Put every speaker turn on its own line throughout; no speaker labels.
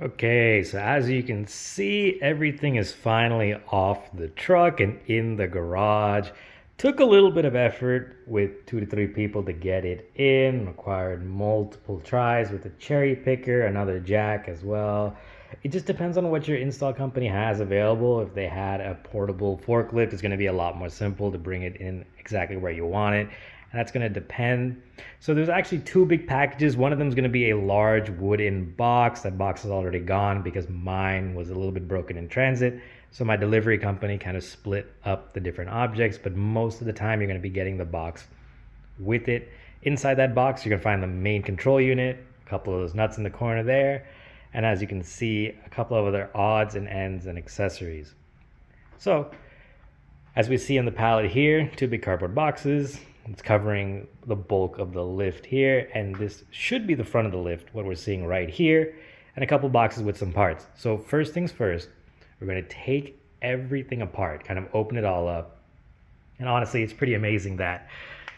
Okay, so as you can see, everything is finally off the truck and in the garage. Took a little bit of effort with 2 to 3 people to get it in, required multiple tries with a cherry picker, another jack as well. It just depends on what your install company has available. If they had a portable forklift, it's going to be a lot more simple to bring it in exactly where you want it. And that's going to depend. So there's actually two big packages. One of them is going to be a large wooden box. That box is already gone because mine was a little bit broken in transit. So my delivery company kind of split up the different objects, but most of the time you're going to be getting the box with it. Inside that box, you're going to find the main control unit, a couple of those nuts in the corner there, and as you can see, a couple of other odds and ends and accessories. So, as we see on the pallet here, two big cardboard boxes. It's covering the bulk of the lift here, and this should be the front of the lift, what we're seeing right here, and a couple boxes with some parts. So first things first, we're going to take everything apart, kind of open it all up. And honestly, it's pretty amazing that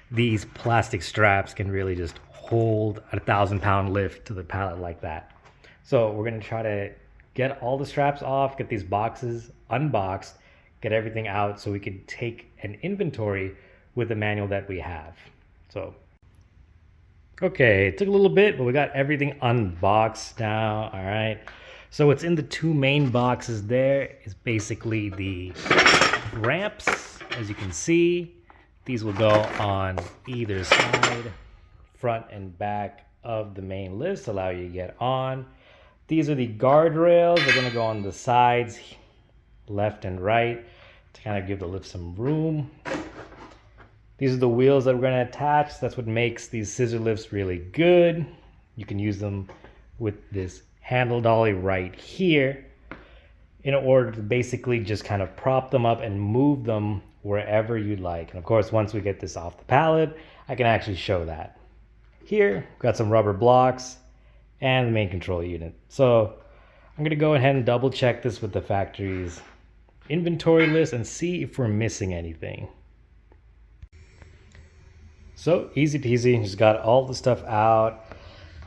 these plastic straps can really just hold a 1,000-pound lift to the pallet like that. So we're going to try to get all the straps off, get these boxes unboxed, get everything out so we can take an inventory with the manual that we have. So, okay, it took a little bit, but we got everything unboxed now, all right? So what's in the two main boxes there is basically the ramps, as you can see. These will go on either side, front and back of the main lifts, allow you to get on. These are the guardrails. They're gonna go on the sides, left and right, to kind of give the lift some room. These are the wheels that we're going to attach. That's what makes these scissor lifts really good. You can use them with this handle dolly right here in order to basically just kind of prop them up and move them wherever you'd like. And of course, once we get this off the pallet, I can actually show that. Here, we've got some rubber blocks and the main control unit. So I'm going to go ahead and double check this with the factory's inventory list and see if we're missing anything. So easy peasy, just got all the stuff out.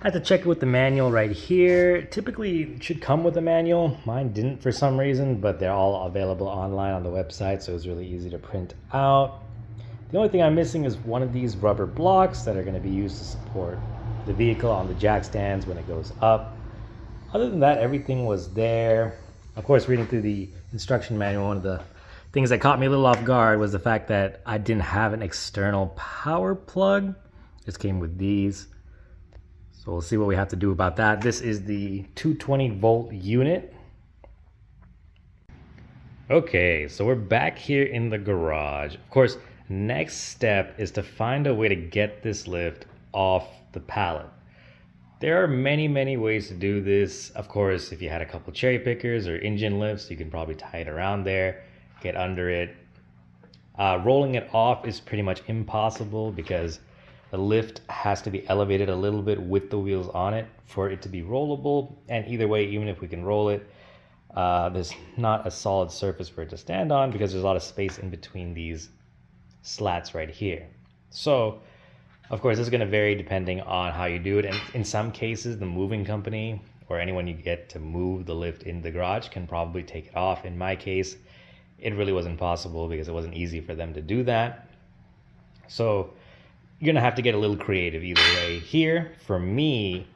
I had to check it with the manual right here. Typically it should come with a manual. Mine didn't for some reason, but they're all available online on the website, so it was really easy to print out. The only thing I'm missing is one of these rubber blocks that are going to be used to support the vehicle on the jack stands when it goes up. Other than that, everything was there. Of course, reading through the instruction manual, one of the things that caught me a little off guard was the fact that I didn't have an external power plug. This came with these. So we'll see what we have to do about that. This is the 220 volt unit. Okay, so we're back here in the garage. Of course, next step is to find a way to get this lift off the pallet. There are many ways to do this. Of course, if you had a couple cherry pickers or engine lifts, you can probably tie it around there, get under it. Rolling it off is pretty much impossible because the lift has to be elevated a little bit with the wheels on it for it to be rollable. And either way, even if we can roll it, there's not a solid surface for it to stand on because there's a lot of space in between these slats right here. So, of course, this is going to vary depending on how you do it. And in some cases, the moving company or anyone you get to move the lift in the garage can probably take it off. In my case, it really wasn't possible because it wasn't easy for them to do that. So you're going to have to get a little creative either way. Here, for me,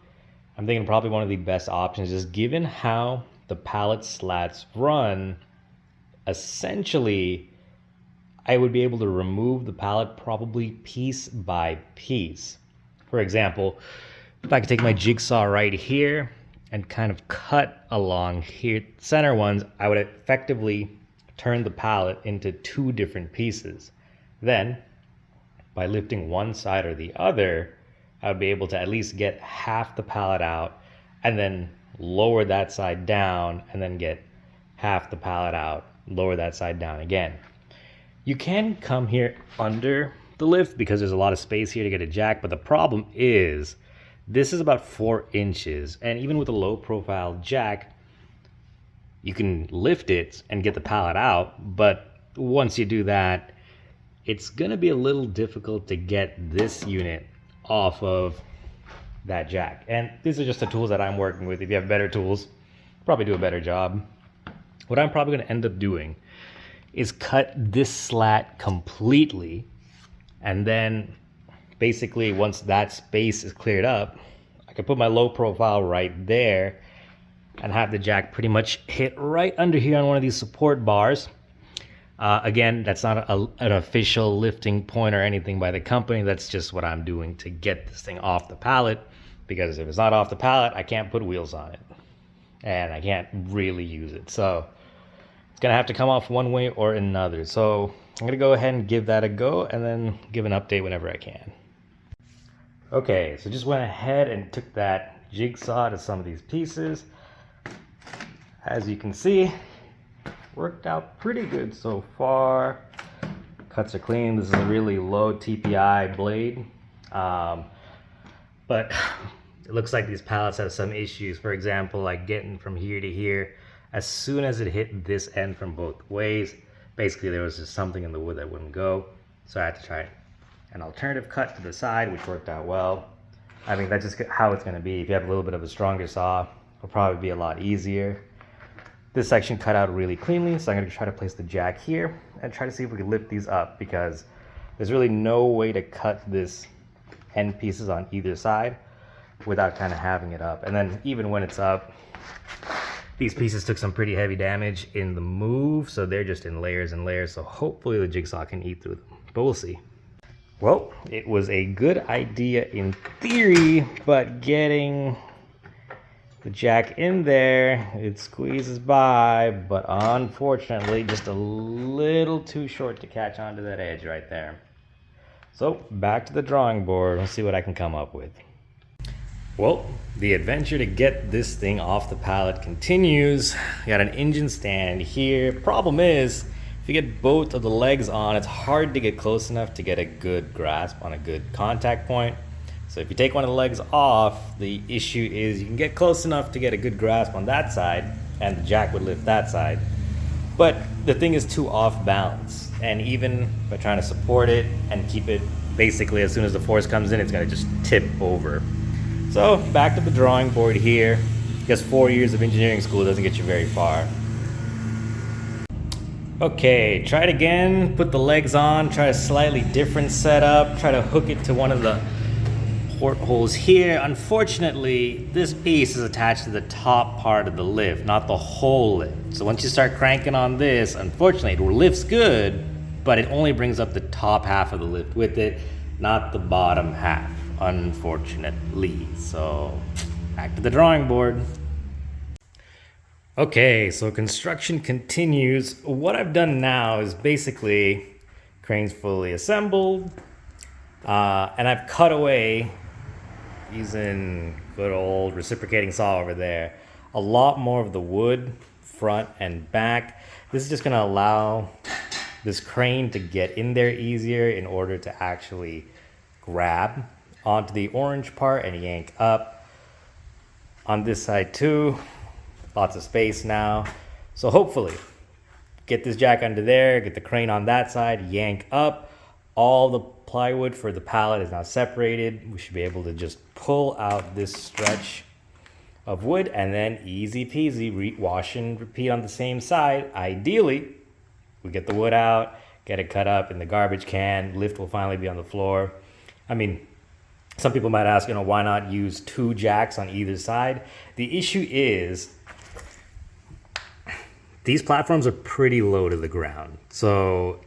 I'm thinking probably one of the best options is given how the pallet slats run, essentially, I would be able to remove the pallet probably piece by piece. For example, if I could take my jigsaw right here and kind of cut along here, center ones, I would effectively turn the pallet into two different pieces. Then, by lifting one side or the other, I would be able to at least get half the pallet out and then lower that side down and then get half the pallet out, lower that side down again. You can come here under the lift because there's a lot of space here to get a jack, but the problem is this is about 4 inches, and even with a low profile jack, you can lift it and get the pallet out, but once you do that, it's gonna be a little difficult to get this unit off of that jack. And these are just the tools that I'm working with. If you have better tools, probably do a better job. What I'm probably going to end up doing is cut this slat completely, and then basically once that space is cleared up, I can put my low profile right there and have the jack pretty much hit right under here on one of these support bars. Again, that's not an official lifting point or anything by the company. That's just what I'm doing to get this thing off the pallet, because if it's not off the pallet, I can't put wheels on it and I can't really use it. So it's gonna have to come off one way or another. So I'm gonna go ahead and give that a go and then give an update whenever I can. Okay, so just went ahead and took that jigsaw to some of these pieces. As you can see, worked out pretty good so far. Cuts are clean. This is a really low TPI blade. But it looks like these pallets have some issues. For example, like getting from here to here, as soon as it hit this end from both ways, basically there was just something in the wood that wouldn't go. So I had to try an alternative cut to the side, which worked out well. I mean, that's just how it's gonna be. If you have a little bit of a stronger saw, it'll probably be a lot easier. This section cut out really cleanly, so I'm going to try to place the jack here and try to see if we can lift these up, because there's really no way to cut this end pieces on either side without kind of having it up. And then even when it's up, these pieces took some pretty heavy damage in the move, so they're just in layers and layers, so hopefully the jigsaw can eat through them, but we'll see. Well, it was a good idea in theory, but getting the jack in there, it squeezes by, but unfortunately just a little too short to catch onto that edge right there. So back to the drawing board. Let's see what I can come up with. Well, the adventure to get this thing off the pallet continues. Got an engine stand here. Problem is, if you get both of the legs on, it's hard to get close enough to get a good grasp on a good contact point. So if you take one of the legs off, the issue is you can get close enough to get a good grasp on that side, and the jack would lift that side. But the thing is too off balance, and even by trying to support it and keep it, basically as soon as the force comes in, it's gonna just tip over. So back to the drawing board here. I guess 4 years of engineering school doesn't get you very far. Okay, try it again, put the legs on, try a slightly different setup, try to hook it to one of the portholes here. Unfortunately, this piece is attached to the top part of the lift, not the whole lift. So once you start cranking on this, unfortunately, it lifts good, but it only brings up the top half of the lift with it, not the bottom half, unfortunately. So back to the drawing board. Okay, so construction continues. What I've done now is basically crane's fully assembled, and I've cut away, using good old reciprocating saw over there, a lot more of the wood front and back. This is just going to allow this crane to get in there easier in order to actually grab onto the orange part and yank up. On this side too, lots of space now. So hopefully get this jack under there, get the crane on that side, yank up. All the plywood for the pallet is now separated. We should be able to just pull out this stretch of wood, and then easy peasy, wash and repeat on the same side. Ideally, we get the wood out, get it cut up in the garbage can, lift will finally be on the floor. I mean, some people might ask, why not use 2 jacks on either side? The issue is these platforms are pretty low to the ground. So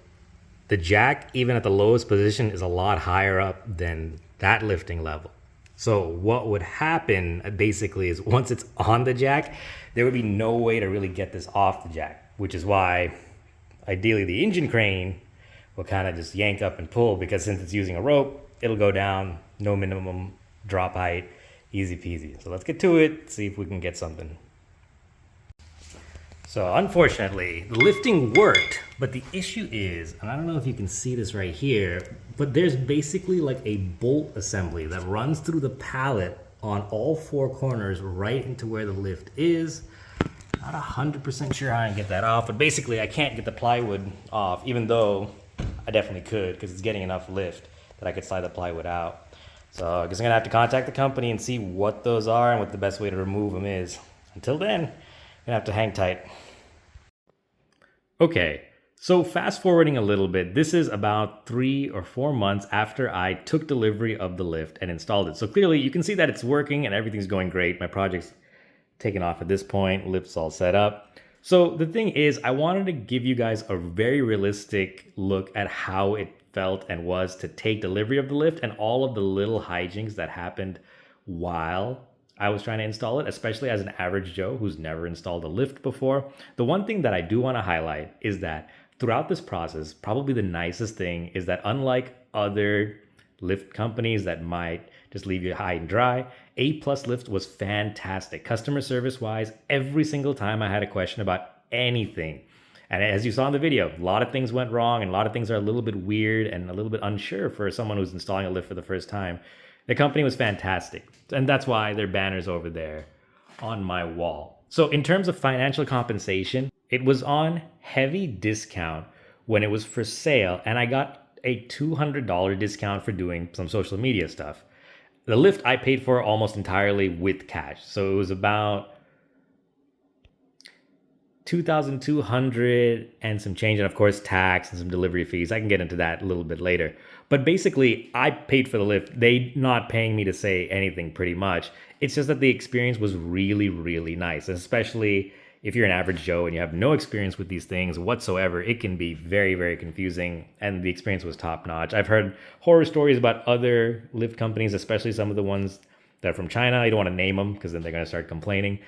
the jack, even at the lowest position, is a lot higher up than that lifting level. So what would happen basically is once it's on the jack, there would be no way to really get this off the jack, which is why ideally the engine crane will kind of just yank up and pull, because since it's using a rope, it'll go down, no minimum drop height, easy peasy. So let's get to it, see if we can get something. So unfortunately, the lifting worked, but the issue is, and I don't know if you can see this right here, but there's basically like a bolt assembly that runs through the pallet on all 4 corners right into where the lift is. Not 100% sure how I can get that off, but basically I can't get the plywood off, even though I definitely could, because it's getting enough lift that I could slide the plywood out. So I guess I'm gonna have to contact the company and see what those are and what the best way to remove them is. Until then, Gonna have to hang tight. Okay, so fast forwarding a little bit, this is about 3 or 4 months after I took delivery of the lift and installed it. So clearly you can see that it's working and everything's going great. My project's taken off at this point, lift's all set up. So the thing is, I wanted to give you guys a very realistic look at how it felt and was to take delivery of the lift and all of the little hijinks that happened while I was trying to install it, especially as an average Joe who's never installed a lift before. The one thing that I do want to highlight is that throughout this process, probably the nicest thing is that unlike other lift companies that might just leave you high and dry, APLUS Lift was fantastic. Customer service wise, every single time I had a question about anything. And as you saw in the video, a lot of things went wrong and a lot of things are a little bit weird and a little bit unsure for someone who's installing a lift for the first time. The company was fantastic. And that's why their banner's over there on my wall. So in terms of financial compensation, it was on heavy discount when it was for sale. And I got a $200 discount for doing some social media stuff. The lift I paid for almost entirely with cash. So it was about 2,200 and some change, and of course tax and some delivery fees. I can get into that a little bit later. But basically, I paid for the lift. They not paying me to say anything pretty much. It's just that the experience was really, really nice. And especially if you're an average Joe and you have no experience with these things whatsoever, it can be very, very confusing. And the experience was top notch. I've heard horror stories about other lift companies, especially some of the ones that are from China. I don't want to name them because then they're going to start complaining.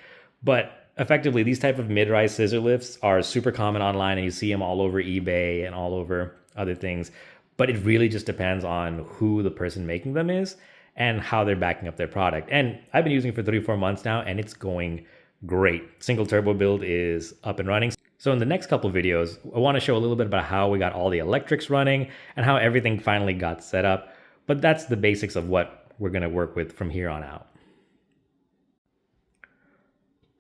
But effectively, these type of mid-rise scissor lifts are super common online, and you see them all over eBay and all over other things. But it really just depends on who the person making them is and how they're backing up their product. And I've been using it for 3 or 4 months now, and it's going great. Single turbo build is up and running. So in the next couple videos, I want to show a little bit about how we got all the electrics running and how everything finally got set up. But that's the basics of what we're going to work with from here on out.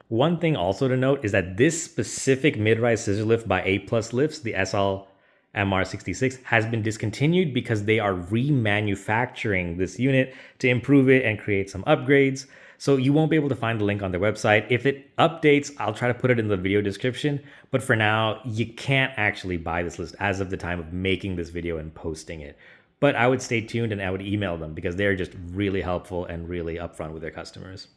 One thing also to note is that this specific mid-rise scissor lift by APLUS Lifts, the SLMR66, has been discontinued because they are remanufacturing this unit to improve it and create some upgrades. So you won't be able to find the link on their website. If it updates, I'll try to put it in the video description. But for now, you can't actually buy this list as of the time of making this video and posting it. But I would stay tuned and I would email them because they're just really helpful and really upfront with their customers.